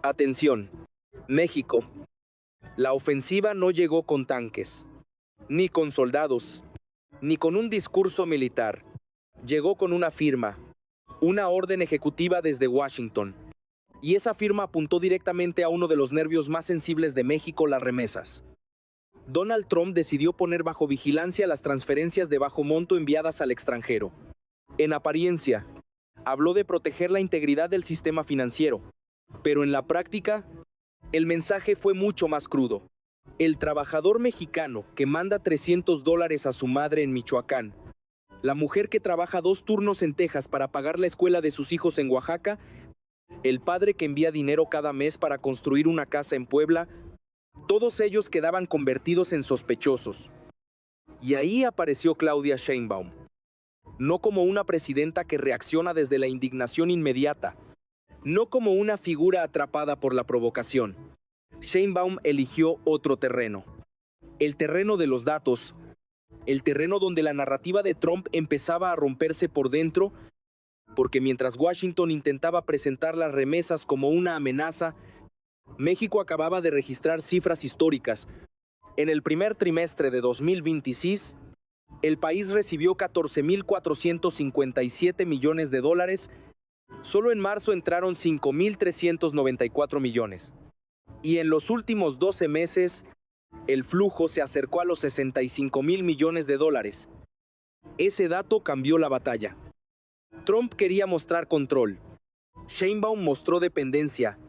Atención, México. La ofensiva no llegó con tanques, ni con soldados, ni con un discurso militar. Llegó con una firma, una orden ejecutiva desde Washington. Y esa firma apuntó directamente a uno de los nervios más sensibles de México, las remesas. Donald Trump decidió poner bajo vigilancia las transferencias de bajo monto enviadas al extranjero. En apariencia, habló de proteger la integridad del sistema financiero, pero en la práctica, el mensaje fue mucho más crudo. El trabajador mexicano que manda $300 a su madre en Michoacán, la mujer que trabaja 2 turnos en Texas para pagar la escuela de sus hijos en Oaxaca, el padre que envía dinero cada mes para construir una casa en Puebla, todos ellos quedaban convertidos en sospechosos. Y ahí apareció Claudia Sheinbaum. No como una presidenta que reacciona desde la indignación inmediata, no como una figura atrapada por la provocación. Sheinbaum eligió otro terreno. El terreno de los datos, el terreno donde la narrativa de Trump empezaba a romperse por dentro, porque mientras Washington intentaba presentar las remesas como una amenaza, México acababa de registrar cifras históricas. En el primer trimestre de 2026, el país recibió 14.457 millones de dólares. Solo en marzo entraron 5.394 millones. Y en los últimos 12 meses, el flujo se acercó a los 65.000 millones de dólares. Ese dato cambió la batalla. Trump quería mostrar control. Sheinbaum mostró dependencia.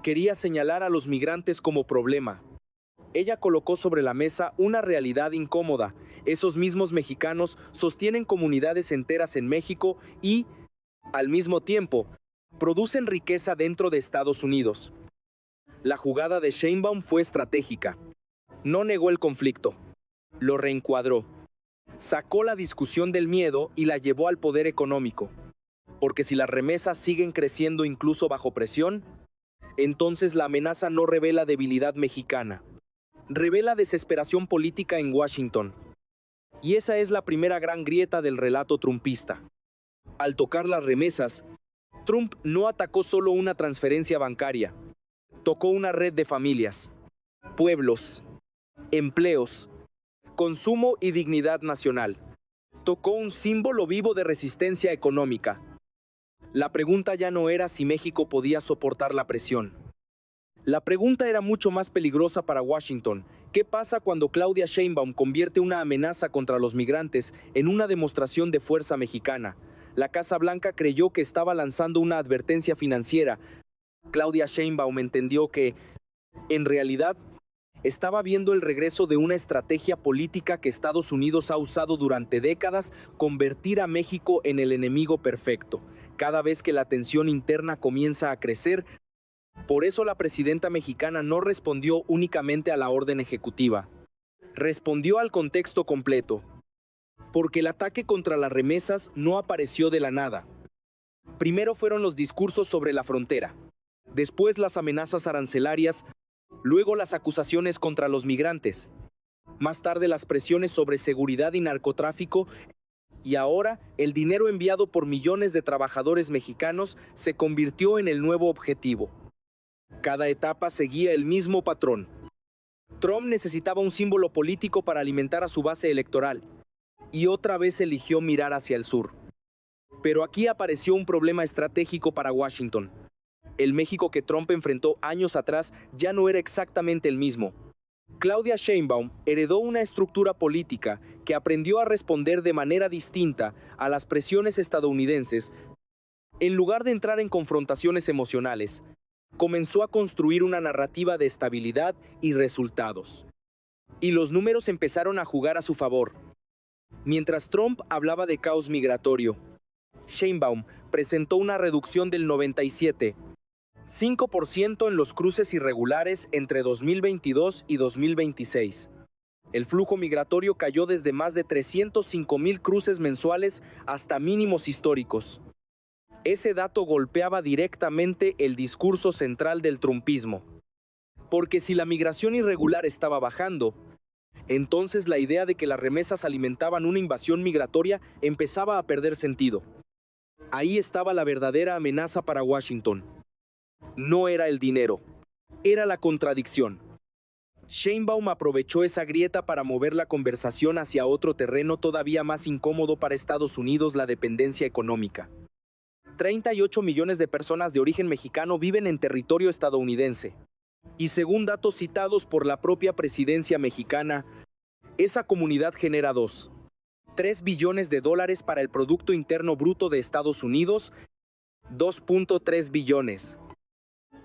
Quería señalar a los migrantes como problema. Ella colocó sobre la mesa una realidad incómoda. Esos mismos mexicanos sostienen comunidades enteras en México y, al mismo tiempo, producen riqueza dentro de Estados Unidos. La jugada de Sheinbaum fue estratégica. No negó el conflicto, lo reencuadró. Sacó la discusión del miedo y la llevó al poder económico. Porque si las remesas siguen creciendo incluso bajo presión, entonces la amenaza no revela debilidad mexicana, revela desesperación política en Washington. Y esa es la primera gran grieta del relato trumpista. Al tocar las remesas, Trump no atacó solo una transferencia bancaria, tocó una red de familias, pueblos, empleos, consumo y dignidad nacional. Tocó un símbolo vivo de resistencia económica. La pregunta ya no era si México podía soportar la presión. La pregunta era mucho más peligrosa para Washington. ¿Qué pasa cuando Claudia Sheinbaum convierte una amenaza contra los migrantes en una demostración de fuerza mexicana? La Casa Blanca creyó que estaba lanzando una advertencia financiera. Claudia Sheinbaum entendió que, en realidad, estaba viendo el regreso de una estrategia política que Estados Unidos ha usado durante décadas: convertir a México en el enemigo perfecto. Cada vez que la tensión interna comienza a crecer, por eso la presidenta mexicana no respondió únicamente a la orden ejecutiva. Respondió al contexto completo. Porque el ataque contra las remesas no apareció de la nada. Primero fueron los discursos sobre la frontera, después las amenazas arancelarias, luego las acusaciones contra los migrantes, más tarde las presiones sobre seguridad y narcotráfico, y ahora el dinero enviado por millones de trabajadores mexicanos se convirtió en el nuevo objetivo. Cada etapa seguía el mismo patrón. Trump necesitaba un símbolo político para alimentar a su base electoral, y otra vez eligió mirar hacia el sur. Pero aquí apareció un problema estratégico para Washington. El México que Trump enfrentó años atrás ya no era exactamente el mismo. Claudia Sheinbaum heredó una estructura política que aprendió a responder de manera distinta a las presiones estadounidenses. En lugar de entrar en confrontaciones emocionales, comenzó a construir una narrativa de estabilidad y resultados. Y los números empezaron a jugar a su favor. Mientras Trump hablaba de caos migratorio, Sheinbaum presentó una reducción del 97,5% en los cruces irregulares entre 2022 y 2026. El flujo migratorio cayó desde más de 305,000 cruces mensuales hasta mínimos históricos. Ese dato golpeaba directamente el discurso central del trumpismo. Porque si la migración irregular estaba bajando, entonces la idea de que las remesas alimentaban una invasión migratoria empezaba a perder sentido. Ahí estaba la verdadera amenaza para Washington. No era el dinero, era la contradicción. Sheinbaum aprovechó esa grieta para mover la conversación hacia otro terreno todavía más incómodo para Estados Unidos: la dependencia económica. 38 millones de personas de origen mexicano viven en territorio estadounidense. Y según datos citados por la propia presidencia mexicana, esa comunidad genera 2,3 billones de dólares para el Producto Interno Bruto de Estados Unidos, 2,3 billones.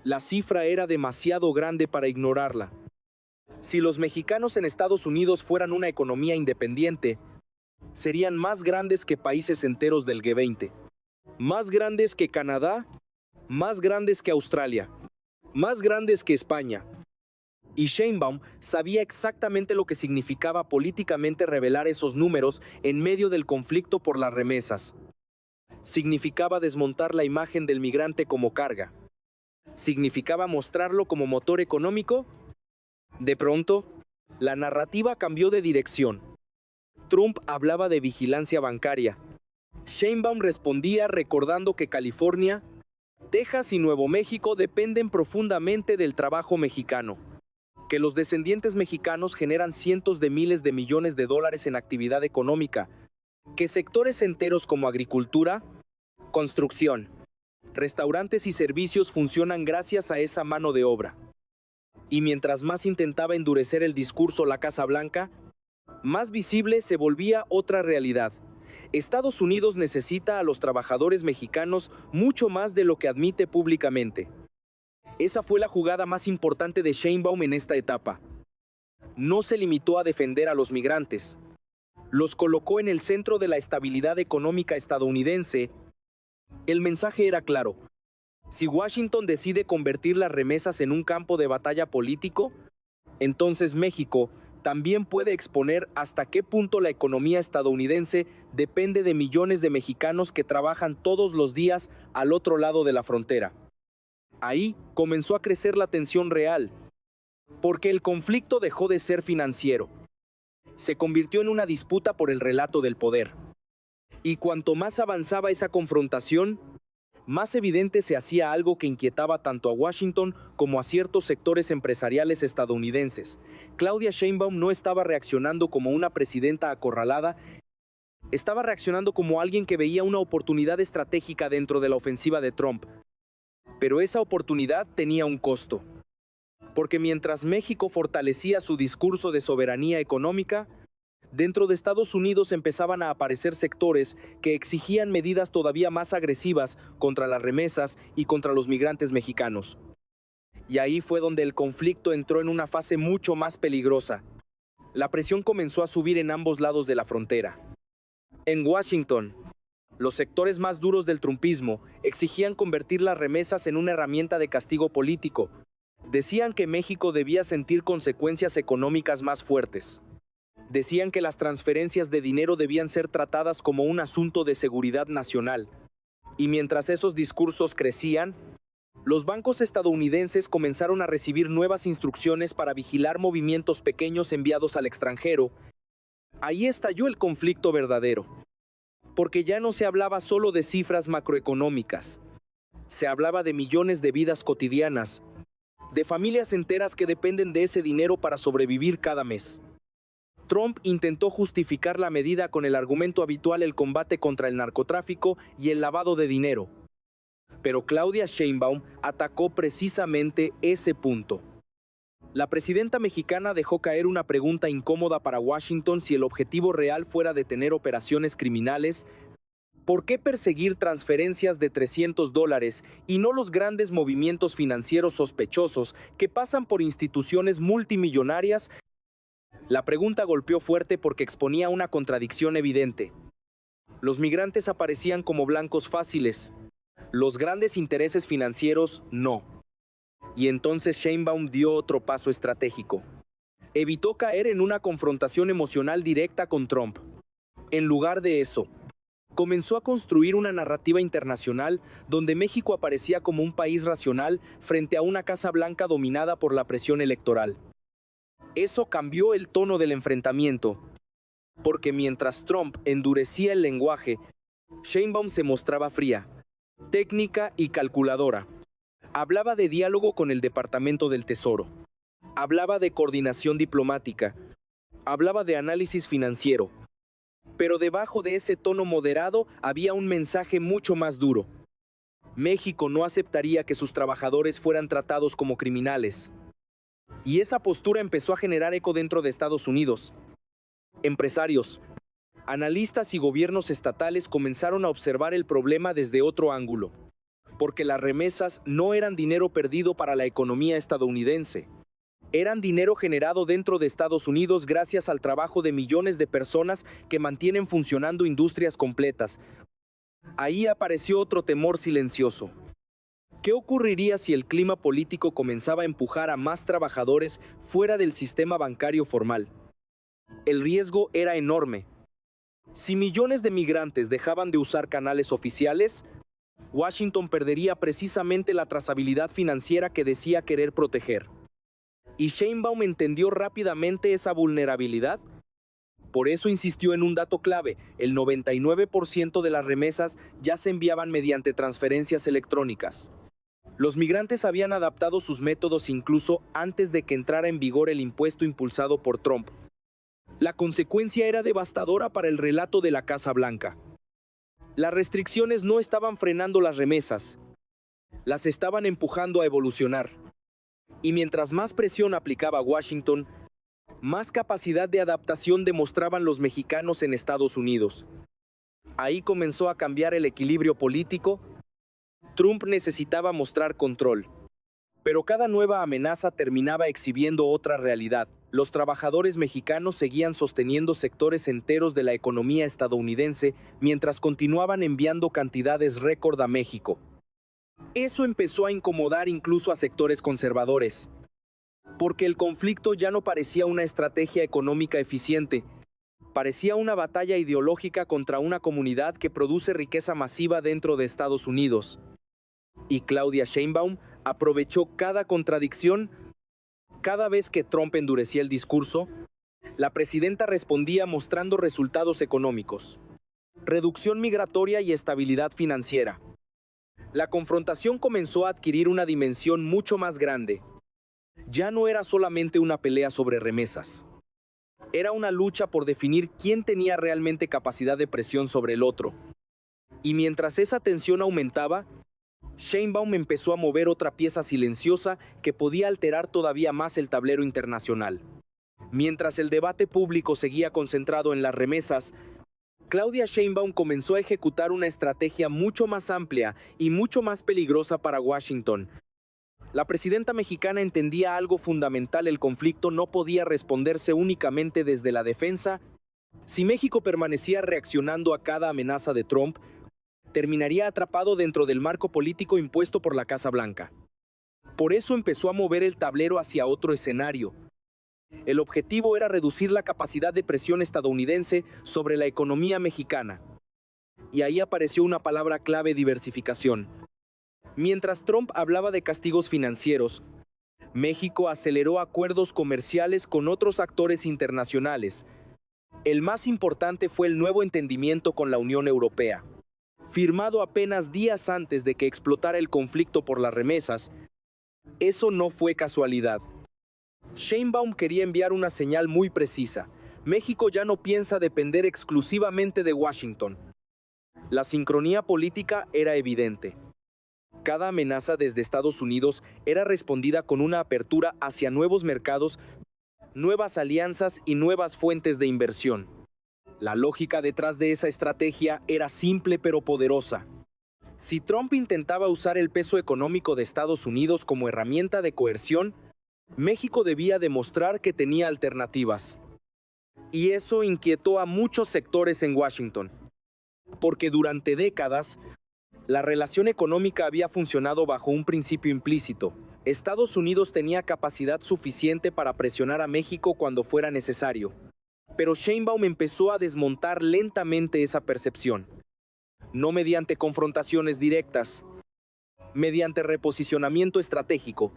La cifra era demasiado grande para ignorarla. Si los mexicanos en Estados Unidos fueran una economía independiente, serían más grandes que países enteros del G20, más grandes que Canadá, más grandes que Australia, más grandes que España. Y Sheinbaum sabía exactamente lo que significaba políticamente revelar esos números en medio del conflicto por las remesas. Significaba desmontar la imagen del migrante como carga. Significaba mostrarlo como motor económico. De pronto, la narrativa cambió de dirección. Trump hablaba de vigilancia bancaria. Sheinbaum respondía recordando que California, Texas y Nuevo México dependen profundamente del trabajo mexicano, que los descendientes mexicanos generan cientos de miles de millones de dólares en actividad económica, que sectores enteros como agricultura, construcción, restaurantes y servicios funcionan gracias a esa mano de obra. Y mientras más intentaba endurecer el discurso la Casa Blanca, más visible se volvía otra realidad. Estados Unidos necesita a los trabajadores mexicanos mucho más de lo que admite públicamente. Esa fue la jugada más importante de Sheinbaum en esta etapa. No se limitó a defender a los migrantes. Los colocó en el centro de la estabilidad económica estadounidense. El mensaje era claro. Si Washington decide convertir las remesas en un campo de batalla político, entonces México también puede exponer hasta qué punto la economía estadounidense depende de millones de mexicanos que trabajan todos los días al otro lado de la frontera. Ahí comenzó a crecer la tensión real, porque el conflicto dejó de ser financiero. Se convirtió en una disputa por el relato del poder. Y cuanto más avanzaba esa confrontación, más evidente se hacía algo que inquietaba tanto a Washington como a ciertos sectores empresariales estadounidenses. Claudia Sheinbaum no estaba reaccionando como una presidenta acorralada, estaba reaccionando como alguien que veía una oportunidad estratégica dentro de la ofensiva de Trump. Pero esa oportunidad tenía un costo. Porque mientras México fortalecía su discurso de soberanía económica, dentro de Estados Unidos empezaban a aparecer sectores que exigían medidas todavía más agresivas contra las remesas y contra los migrantes mexicanos. Y ahí fue donde el conflicto entró en una fase mucho más peligrosa. La presión comenzó a subir en ambos lados de la frontera. En Washington, los sectores más duros del trumpismo exigían convertir las remesas en una herramienta de castigo político. Decían que México debía sentir consecuencias económicas más fuertes. Decían que las transferencias de dinero debían ser tratadas como un asunto de seguridad nacional. Y mientras esos discursos crecían, los bancos estadounidenses comenzaron a recibir nuevas instrucciones para vigilar movimientos pequeños enviados al extranjero. Ahí estalló el conflicto verdadero, porque ya no se hablaba solo de cifras macroeconómicas. Se hablaba de millones de vidas cotidianas, de familias enteras que dependen de ese dinero para sobrevivir cada mes. Trump intentó justificar la medida con el argumento habitual: el combate contra el narcotráfico y el lavado de dinero. Pero Claudia Sheinbaum atacó precisamente ese punto. La presidenta mexicana dejó caer una pregunta incómoda para Washington: si el objetivo real fuera detener operaciones criminales, ¿por qué perseguir transferencias de $300 y no los grandes movimientos financieros sospechosos que pasan por instituciones multimillonarias? La pregunta golpeó fuerte porque exponía una contradicción evidente. Los migrantes aparecían como blancos fáciles. Los grandes intereses financieros no. Y entonces Sheinbaum dio otro paso estratégico. Evitó caer en una confrontación emocional directa con Trump. En lugar de eso, comenzó a construir una narrativa internacional donde México aparecía como un país racional frente a una Casa Blanca dominada por la presión electoral. Eso cambió el tono del enfrentamiento, porque mientras Trump endurecía el lenguaje, Sheinbaum se mostraba fría, técnica y calculadora. Hablaba de diálogo con el Departamento del Tesoro. Hablaba de coordinación diplomática. Hablaba de análisis financiero. Pero debajo de ese tono moderado había un mensaje mucho más duro. México no aceptaría que sus trabajadores fueran tratados como criminales. Y esa postura empezó a generar eco dentro de Estados Unidos. Empresarios, analistas y gobiernos estatales comenzaron a observar el problema desde otro ángulo, porque las remesas no eran dinero perdido para la economía estadounidense. Eran dinero generado dentro de Estados Unidos gracias al trabajo de millones de personas que mantienen funcionando industrias completas. Ahí apareció otro temor silencioso. ¿Qué ocurriría si el clima político comenzaba a empujar a más trabajadores fuera del sistema bancario formal? El riesgo era enorme. Si millones de migrantes dejaban de usar canales oficiales, Washington perdería precisamente la trazabilidad financiera que decía querer proteger. ¿Y Sheinbaum entendió rápidamente esa vulnerabilidad? Por eso insistió en un dato clave: el 99% de las remesas ya se enviaban mediante transferencias electrónicas. Los migrantes habían adaptado sus métodos incluso antes de que entrara en vigor el impuesto impulsado por Trump. La consecuencia era devastadora para el relato de la Casa Blanca. Las restricciones no estaban frenando las remesas, las estaban empujando a evolucionar. Y mientras más presión aplicaba Washington, más capacidad de adaptación demostraban los mexicanos en Estados Unidos. Ahí comenzó a cambiar el equilibrio político. Trump necesitaba mostrar control. Pero cada nueva amenaza terminaba exhibiendo otra realidad. Los trabajadores mexicanos seguían sosteniendo sectores enteros de la economía estadounidense mientras continuaban enviando cantidades récord a México. Eso empezó a incomodar incluso a sectores conservadores, porque el conflicto ya no parecía una estrategia económica eficiente, parecía una batalla ideológica contra una comunidad que produce riqueza masiva dentro de Estados Unidos. Y Claudia Sheinbaum aprovechó cada contradicción. Cada vez que Trump endurecía el discurso, la presidenta respondía mostrando resultados económicos, reducción migratoria y estabilidad financiera. La confrontación comenzó a adquirir una dimensión mucho más grande. Ya no era solamente una pelea sobre remesas. Era una lucha por definir quién tenía realmente capacidad de presión sobre el otro. Y mientras esa tensión aumentaba, Sheinbaum empezó a mover otra pieza silenciosa que podía alterar todavía más el tablero internacional. Mientras el debate público seguía concentrado en las remesas, Claudia Sheinbaum comenzó a ejecutar una estrategia mucho más amplia y mucho más peligrosa para Washington. La presidenta mexicana entendía algo fundamental: el conflicto no podía responderse únicamente desde la defensa. Si México permanecía reaccionando a cada amenaza de Trump, terminaría atrapado dentro del marco político impuesto por la Casa Blanca. Por eso empezó a mover el tablero hacia otro escenario. El objetivo era reducir la capacidad de presión estadounidense sobre la economía mexicana. Y ahí apareció una palabra clave: diversificación. Mientras Trump hablaba de castigos financieros, México aceleró acuerdos comerciales con otros actores internacionales. El más importante fue el nuevo entendimiento con la Unión Europea. Firmado apenas días antes de que explotara el conflicto por las remesas. Eso no fue casualidad. Sheinbaum quería enviar una señal muy precisa: México ya no piensa depender exclusivamente de Washington. La sincronía política era evidente. Cada amenaza desde Estados Unidos era respondida con una apertura hacia nuevos mercados, nuevas alianzas y nuevas fuentes de inversión. La lógica detrás de esa estrategia era simple pero poderosa. Si Trump intentaba usar el peso económico de Estados Unidos como herramienta de coerción, México debía demostrar que tenía alternativas. Y eso inquietó a muchos sectores en Washington, porque durante décadas, la relación económica había funcionado bajo un principio implícito: Estados Unidos tenía capacidad suficiente para presionar a México cuando fuera necesario. Pero Sheinbaum empezó a desmontar lentamente esa percepción. No mediante confrontaciones directas, mediante reposicionamiento estratégico.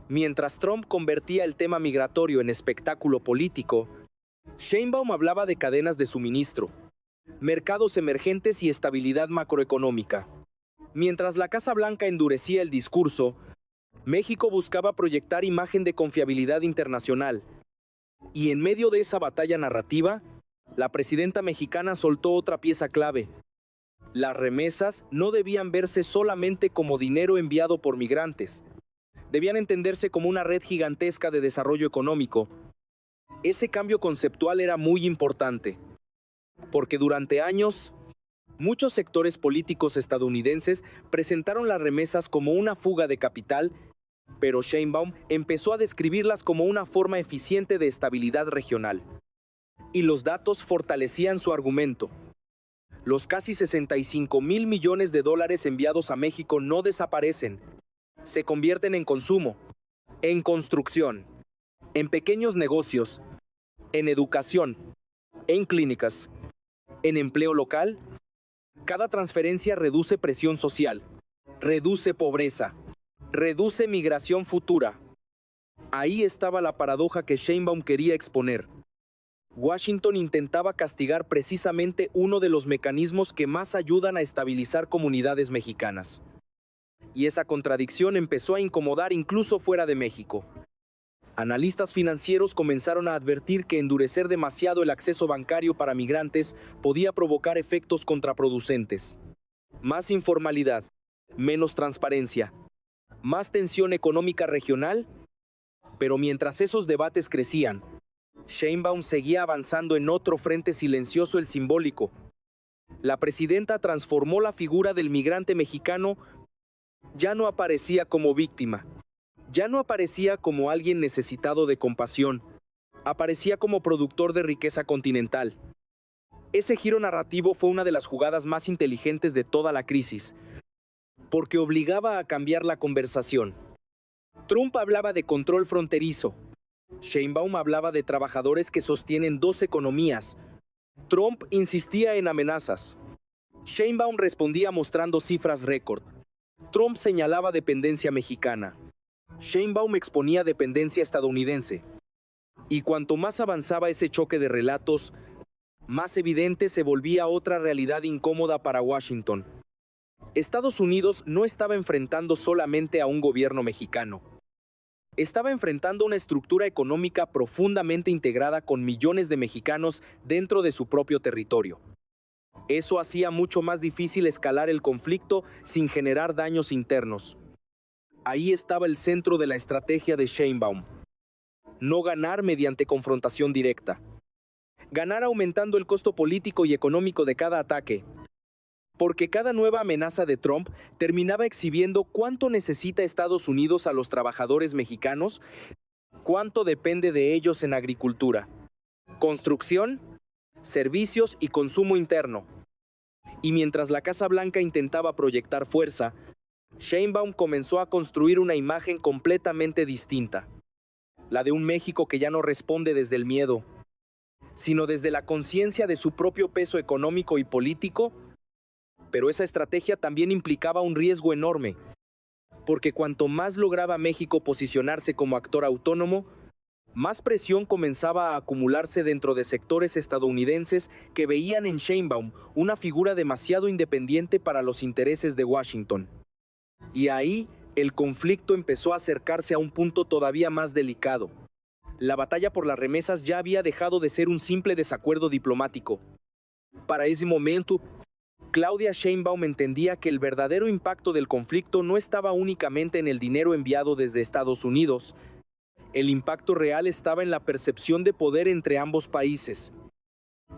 Mientras Trump convertía el tema migratorio en espectáculo político, Sheinbaum hablaba de cadenas de suministro, mercados emergentes y estabilidad macroeconómica. Mientras la Casa Blanca endurecía el discurso, México buscaba proyectar imagen de confiabilidad internacional. Y en medio de esa batalla narrativa, la presidenta mexicana soltó otra pieza clave. Las remesas no debían verse solamente como dinero enviado por migrantes. Debían entenderse como una red gigantesca de desarrollo económico. Ese cambio conceptual era muy importante, porque durante años, muchos sectores políticos estadounidenses presentaron las remesas como una fuga de capital, pero Sheinbaum empezó a describirlas como una forma eficiente de estabilidad regional. Y los datos fortalecían su argumento. Los casi 65,000 millones de dólares enviados a México no desaparecen. Se convierten en consumo, en construcción, en pequeños negocios, en educación, en clínicas, en empleo local. Cada transferencia reduce presión social, reduce pobreza, reduce migración futura. Ahí estaba la paradoja que Sheinbaum quería exponer. Washington intentaba castigar precisamente uno de los mecanismos que más ayudan a estabilizar comunidades mexicanas. Y esa contradicción empezó a incomodar incluso fuera de México. Analistas financieros comenzaron a advertir que endurecer demasiado el acceso bancario para migrantes podía provocar efectos contraproducentes. Más informalidad, menos transparencia, más tensión económica regional. Pero mientras esos debates crecían, Sheinbaum seguía avanzando en otro frente silencioso, el simbólico. La presidenta transformó la figura del migrante mexicano. Ya no aparecía como víctima, ya no aparecía como alguien necesitado de compasión, aparecía como productor de riqueza continental. Ese giro narrativo fue una de las jugadas más inteligentes de toda la crisis, porque obligaba a cambiar la conversación. Trump hablaba de control fronterizo. Sheinbaum hablaba de trabajadores que sostienen dos economías. Trump insistía en amenazas. Sheinbaum respondía mostrando cifras récord. Trump señalaba dependencia mexicana. Sheinbaum exponía dependencia estadounidense. Y cuanto más avanzaba ese choque de relatos, más evidente se volvía otra realidad incómoda para Washington. Estados Unidos no estaba enfrentando solamente a un gobierno mexicano. Estaba enfrentando una estructura económica profundamente integrada con millones de mexicanos dentro de su propio territorio. Eso hacía mucho más difícil escalar el conflicto sin generar daños internos. Ahí estaba el centro de la estrategia de Sheinbaum. No ganar mediante confrontación directa. Ganar aumentando el costo político y económico de cada ataque. Porque cada nueva amenaza de Trump terminaba exhibiendo cuánto necesita Estados Unidos a los trabajadores mexicanos, cuánto depende de ellos en agricultura, construcción, servicios y consumo interno. Y mientras la Casa Blanca intentaba proyectar fuerza, Sheinbaum comenzó a construir una imagen completamente distinta. La de un México que ya no responde desde el miedo, sino desde la conciencia de su propio peso económico y político. Pero esa estrategia también implicaba un riesgo enorme, porque cuanto más lograba México posicionarse como actor autónomo, más presión comenzaba a acumularse dentro de sectores estadounidenses que veían en Sheinbaum una figura demasiado independiente para los intereses de Washington. Y ahí el conflicto empezó a acercarse a un punto todavía más delicado. La batalla por las remesas ya había dejado de ser un simple desacuerdo diplomático. Para ese momento, Claudia Sheinbaum entendía que el verdadero impacto del conflicto no estaba únicamente en el dinero enviado desde Estados Unidos. El impacto real estaba en la percepción de poder entre ambos países.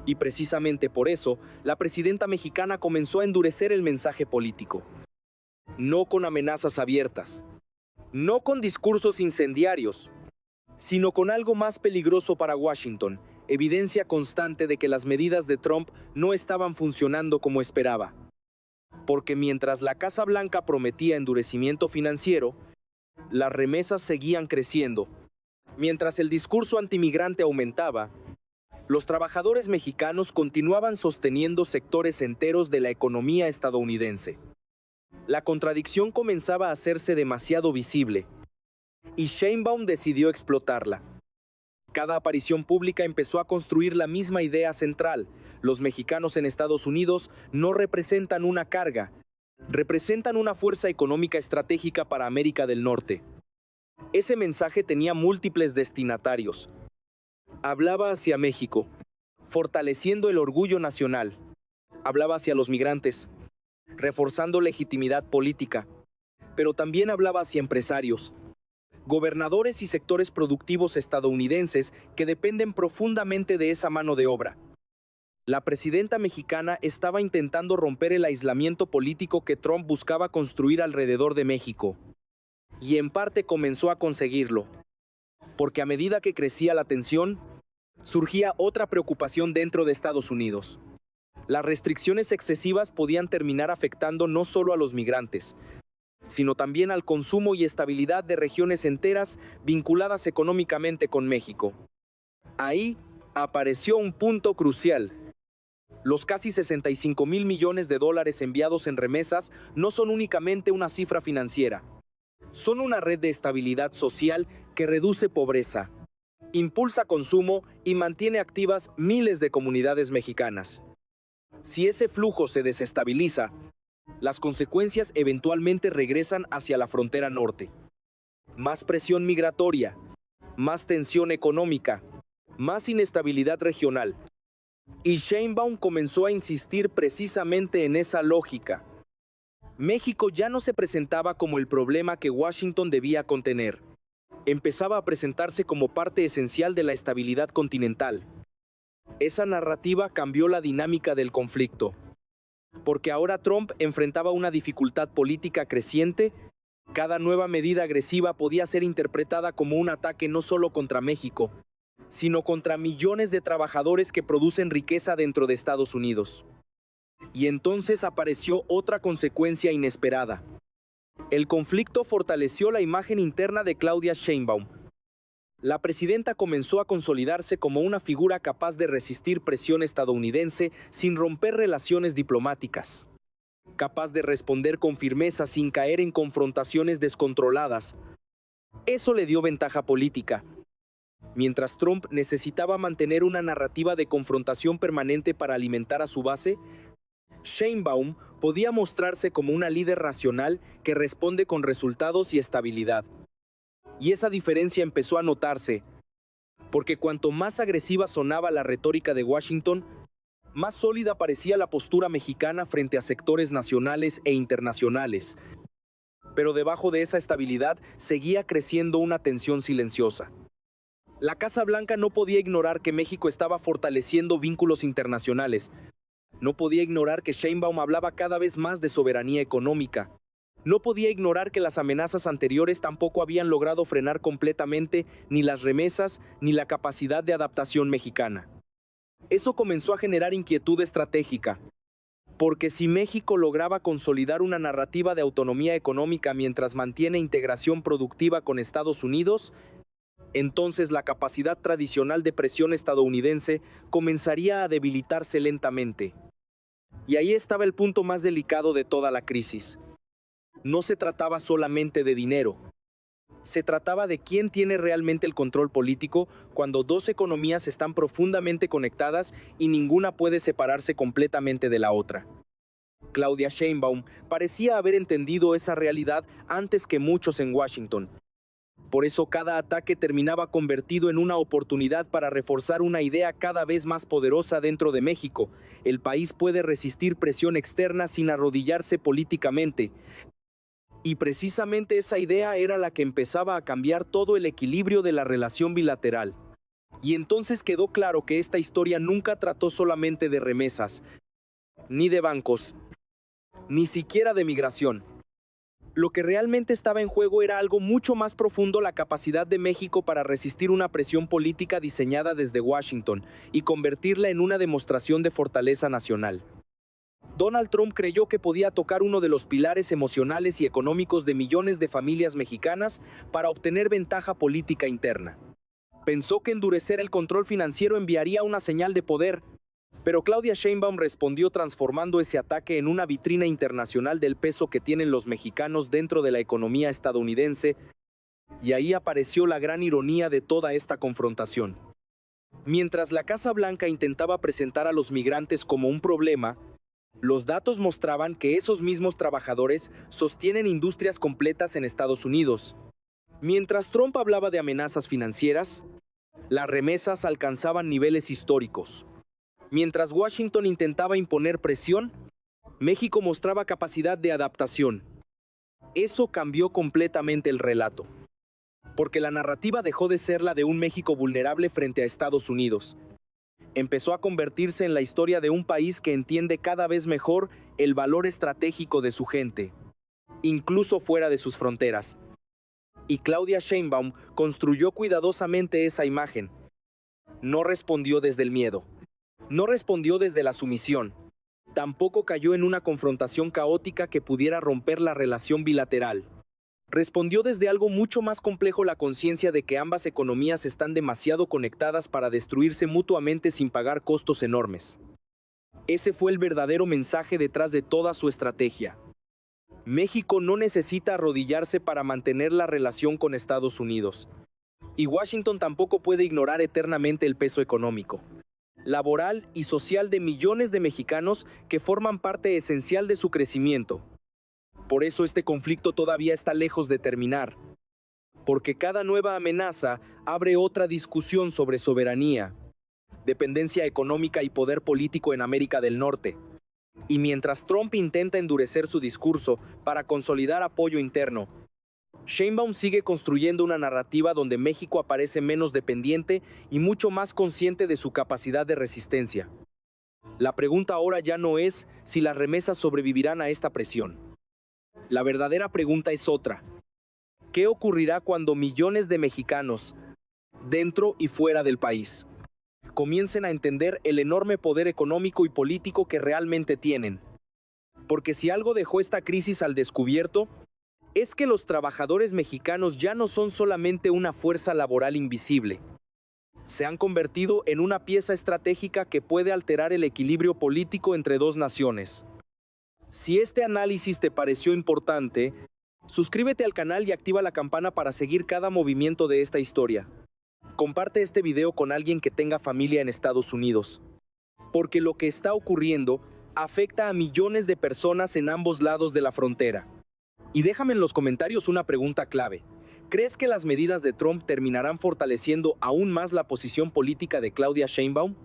Y precisamente por eso, la presidenta mexicana comenzó a endurecer el mensaje político. No con amenazas abiertas, no con discursos incendiarios, sino con algo más peligroso para Washington: evidencia constante de que las medidas de Trump no estaban funcionando como esperaba. Porque mientras la Casa Blanca prometía endurecimiento financiero, las remesas seguían creciendo. Mientras el discurso antimigrante aumentaba, los trabajadores mexicanos continuaban sosteniendo sectores enteros de la economía estadounidense. La contradicción comenzaba a hacerse demasiado visible, y Sheinbaum decidió explotarla. Cada aparición pública empezó a construir la misma idea central: los mexicanos en Estados Unidos no representan una carga, representan una fuerza económica estratégica para América del Norte. Ese mensaje tenía múltiples destinatarios. Hablaba hacia México, fortaleciendo el orgullo nacional. Hablaba hacia los migrantes, reforzando legitimidad política. Pero también hablaba hacia empresarios, gobernadores y sectores productivos estadounidenses que dependen profundamente de esa mano de obra. La presidenta mexicana estaba intentando romper el aislamiento político que Trump buscaba construir alrededor de México. Y en parte comenzó a conseguirlo. Porque a medida que crecía la tensión, surgía otra preocupación dentro de Estados Unidos. Las restricciones excesivas podían terminar afectando no solo a los migrantes, sino también al consumo y estabilidad de regiones enteras vinculadas económicamente con México. Ahí apareció un punto crucial. Los casi 65,000 millones de dólares enviados en remesas no son únicamente una cifra financiera. Son una red de estabilidad social que reduce pobreza, impulsa consumo y mantiene activas miles de comunidades mexicanas. Si ese flujo se desestabiliza, las consecuencias eventualmente regresan hacia la frontera norte. Más presión migratoria, más tensión económica, más inestabilidad regional. Y Sheinbaum comenzó a insistir precisamente en esa lógica. México ya no se presentaba como el problema que Washington debía contener. Empezaba a presentarse como parte esencial de la estabilidad continental. Esa narrativa cambió la dinámica del conflicto. Porque ahora Trump enfrentaba una dificultad política creciente, cada nueva medida agresiva podía ser interpretada como un ataque no solo contra México, sino contra millones de trabajadores que producen riqueza dentro de Estados Unidos. Y entonces apareció otra consecuencia inesperada. El conflicto fortaleció la imagen interna de Claudia Sheinbaum. La presidenta comenzó a consolidarse como una figura capaz de resistir presión estadounidense sin romper relaciones diplomáticas. Capaz de responder con firmeza sin caer en confrontaciones descontroladas. Eso le dio ventaja política. Mientras Trump necesitaba mantener una narrativa de confrontación permanente para alimentar a su base, Sheinbaum podía mostrarse como una líder racional que responde con resultados y estabilidad. Y esa diferencia empezó a notarse, porque cuanto más agresiva sonaba la retórica de Washington, más sólida parecía la postura mexicana frente a sectores nacionales e internacionales. Pero debajo de esa estabilidad seguía creciendo una tensión silenciosa. La Casa Blanca no podía ignorar que México estaba fortaleciendo vínculos internacionales. No podía ignorar que Sheinbaum hablaba cada vez más de soberanía económica. No podía ignorar que las amenazas anteriores tampoco habían logrado frenar completamente ni las remesas ni la capacidad de adaptación mexicana. Eso comenzó a generar inquietud estratégica, porque si México lograba consolidar una narrativa de autonomía económica mientras mantiene integración productiva con Estados Unidos, entonces la capacidad tradicional de presión estadounidense comenzaría a debilitarse lentamente. Y ahí estaba el punto más delicado de toda la crisis. No se trataba solamente de dinero. Se trataba de quién tiene realmente el control político cuando dos economías están profundamente conectadas y ninguna puede separarse completamente de la otra. Claudia Sheinbaum parecía haber entendido esa realidad antes que muchos en Washington. Por eso cada ataque terminaba convertido en una oportunidad para reforzar una idea cada vez más poderosa dentro de México. El país puede resistir presión externa sin arrodillarse políticamente. Y precisamente esa idea era la que empezaba a cambiar todo el equilibrio de la relación bilateral. Y entonces quedó claro que esta historia nunca trató solamente de remesas, ni de bancos, ni siquiera de migración. Lo que realmente estaba en juego era algo mucho más profundo: la capacidad de México para resistir una presión política diseñada desde Washington y convertirla en una demostración de fortaleza nacional. Donald Trump creyó que podía tocar uno de los pilares emocionales y económicos de millones de familias mexicanas para obtener ventaja política interna. Pensó que endurecer el control financiero enviaría una señal de poder, pero Claudia Sheinbaum respondió transformando ese ataque en una vitrina internacional del peso que tienen los mexicanos dentro de la economía estadounidense, y ahí apareció la gran ironía de toda esta confrontación. Mientras la Casa Blanca intentaba presentar a los migrantes como un problema, Los datos mostraban que esos mismos trabajadores sostienen industrias completas en Estados Unidos. Mientras Trump hablaba de amenazas financieras, las remesas alcanzaban niveles históricos. Mientras Washington intentaba imponer presión, México mostraba capacidad de adaptación. Eso cambió completamente el relato, porque la narrativa dejó de ser la de un México vulnerable frente a Estados Unidos. Empezó a convertirse en la historia de un país que entiende cada vez mejor el valor estratégico de su gente, incluso fuera de sus fronteras. Y Claudia Sheinbaum construyó cuidadosamente esa imagen. No respondió desde el miedo. No respondió desde la sumisión. Tampoco cayó en una confrontación caótica que pudiera romper la relación bilateral. Respondió desde algo mucho más complejo, la conciencia de que ambas economías están demasiado conectadas para destruirse mutuamente sin pagar costos enormes. Ese fue el verdadero mensaje detrás de toda su estrategia. México no necesita arrodillarse para mantener la relación con Estados Unidos. Y Washington tampoco puede ignorar eternamente el peso económico, laboral y social de millones de mexicanos que forman parte esencial de su crecimiento. Por eso este conflicto todavía está lejos de terminar, porque cada nueva amenaza abre otra discusión sobre soberanía, dependencia económica y poder político en América del Norte. Y mientras Trump intenta endurecer su discurso para consolidar apoyo interno, Sheinbaum sigue construyendo una narrativa donde México aparece menos dependiente y mucho más consciente de su capacidad de resistencia. La pregunta ahora ya no es si las remesas sobrevivirán a esta presión. La verdadera pregunta es otra. ¿Qué ocurrirá cuando millones de mexicanos, dentro y fuera del país, comiencen a entender el enorme poder económico y político que realmente tienen? Porque si algo dejó esta crisis al descubierto, es que los trabajadores mexicanos ya no son solamente una fuerza laboral invisible. Se han convertido en una pieza estratégica que puede alterar el equilibrio político entre dos naciones. Si este análisis te pareció importante, suscríbete al canal y activa la campana para seguir cada movimiento de esta historia. Comparte este video con alguien que tenga familia en Estados Unidos, porque lo que está ocurriendo afecta a millones de personas en ambos lados de la frontera. Y déjame en los comentarios una pregunta clave. ¿Crees que las medidas de Trump terminarán fortaleciendo aún más la posición política de Claudia Sheinbaum?